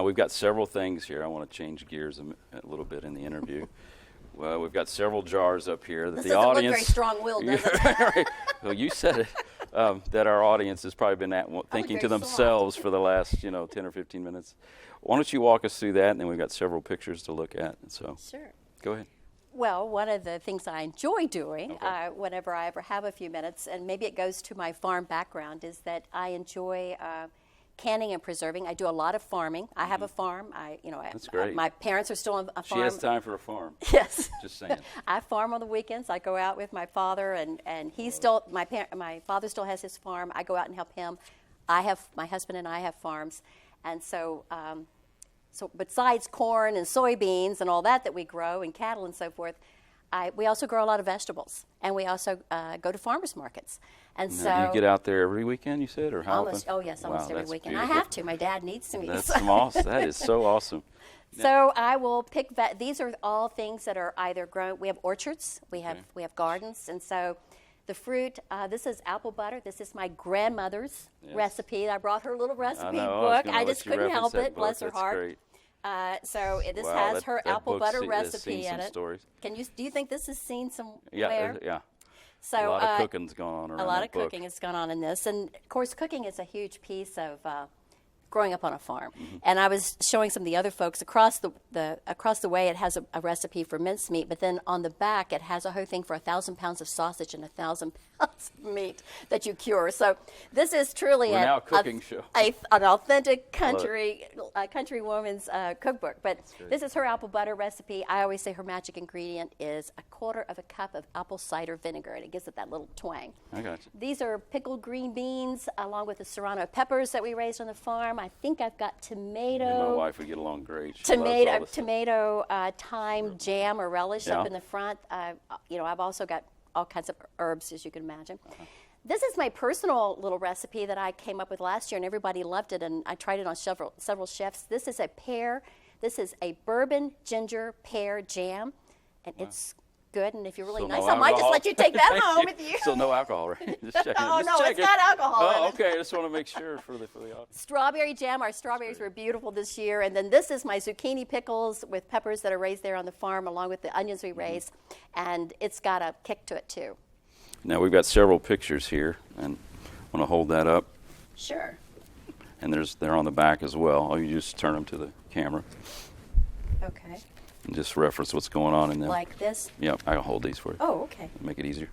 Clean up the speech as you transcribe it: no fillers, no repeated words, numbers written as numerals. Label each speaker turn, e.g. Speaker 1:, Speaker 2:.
Speaker 1: Now we've got several things here. I want to change gears a little bit in the interview. Well, we've got several jars up here that
Speaker 2: this
Speaker 1: the
Speaker 2: doesn't
Speaker 1: audience.
Speaker 2: Look very strong-willed, does it?
Speaker 1: Right. Well, you said it. That our audience has probably been thinking to themselves for the last 10 or 15 minutes. Why don't you walk us through that, and then we've got several pictures to look at. So
Speaker 2: Sure.
Speaker 1: Go ahead.
Speaker 2: Well, one of the things I enjoy doing
Speaker 1: Okay.
Speaker 2: whenever I ever have a few minutes, and maybe it goes to my farm background, is that I enjoy canning and preserving. I do a lot of farming. I have a farm.
Speaker 1: That's great.
Speaker 2: My parents are still on a farm.
Speaker 1: She has time for a farm.
Speaker 2: Yes.
Speaker 1: Just saying.
Speaker 2: I farm on the weekends. I go out with my father, and he's still my father still has his farm. I go out and help him. My husband and I have farms, and so besides corn and soybeans and all that we grow and cattle and so forth, we also grow a lot of vegetables, and we also go to farmers markets. And
Speaker 1: Now,
Speaker 2: so
Speaker 1: do you get out there every weekend, you said, or how
Speaker 2: almost,
Speaker 1: often?
Speaker 2: oh yes, almost
Speaker 1: Wow,
Speaker 2: every
Speaker 1: that's
Speaker 2: weekend.
Speaker 1: beautiful.
Speaker 2: I have to. My dad needs me.
Speaker 1: That's
Speaker 2: so.
Speaker 1: awesome. That is so awesome.
Speaker 2: So I will pick. These are all things that are either grown. We have orchards. We have gardens, and so the fruit. This is apple butter. This is my grandmother's recipe. I brought her little recipe book. I just couldn't help it. Bless her heart.
Speaker 1: Great.
Speaker 2: So this
Speaker 1: Wow,
Speaker 2: has her
Speaker 1: that
Speaker 2: apple
Speaker 1: book's
Speaker 2: butter
Speaker 1: has
Speaker 2: recipe
Speaker 1: seen
Speaker 2: in
Speaker 1: some
Speaker 2: it.
Speaker 1: Stories.
Speaker 2: Do you think this is seen somewhere?
Speaker 1: Yeah.
Speaker 2: So
Speaker 1: a lot of cooking's going on around
Speaker 2: a lot
Speaker 1: that
Speaker 2: of
Speaker 1: book.
Speaker 2: cooking has gone on in this, and of course, cooking is a huge piece of growing up on a farm. And I was showing some of the other folks across the way. It has a recipe for mincemeat, but then on the back it has a whole thing for 1,000 pounds of sausage and 1,000 pounds of meat that you cure. So this is truly
Speaker 1: We're now a cooking show.
Speaker 2: an authentic country woman's cookbook. But this is her apple butter recipe. I always say her magic ingredient is 1/4 of a cup of apple cider vinegar, and it gives it that little twang.
Speaker 1: I got you.
Speaker 2: These are pickled green beans along with the serrano peppers that we raised on the farm. I think I've got tomato.
Speaker 1: Me and my wife would get along great. She loves all this stuff.
Speaker 2: Tomato thyme jam or relish up in the front. I've also got all kinds of herbs, as you can imagine. This is my personal little recipe that I came up with last year, and everybody loved it, and I tried it on several chefs. This is a bourbon ginger pear jam, and it's good. And if you're really nice, I might just let you take that home with you.
Speaker 1: Still no alcohol, right? Just checking.
Speaker 2: Oh,
Speaker 1: Just
Speaker 2: no,
Speaker 1: checking.
Speaker 2: it's got alcohol in
Speaker 1: Oh,
Speaker 2: it.
Speaker 1: okay. I just want to make sure for the audience.
Speaker 2: Strawberry jam. Our strawberries were beautiful this year. And then this is my zucchini pickles with peppers that are raised there on the farm, along with the onions we raised. And it's got a kick to it, too.
Speaker 1: Now, we've got several pictures here, and I want to hold that up.
Speaker 2: Sure.
Speaker 1: And they're on the back as well. Oh, you just turn them to the camera
Speaker 2: Okay.
Speaker 1: and just reference what's going on in them.
Speaker 2: Like this?
Speaker 1: Yeah, I'll hold these for you.
Speaker 2: Oh, okay.
Speaker 1: Make it easier.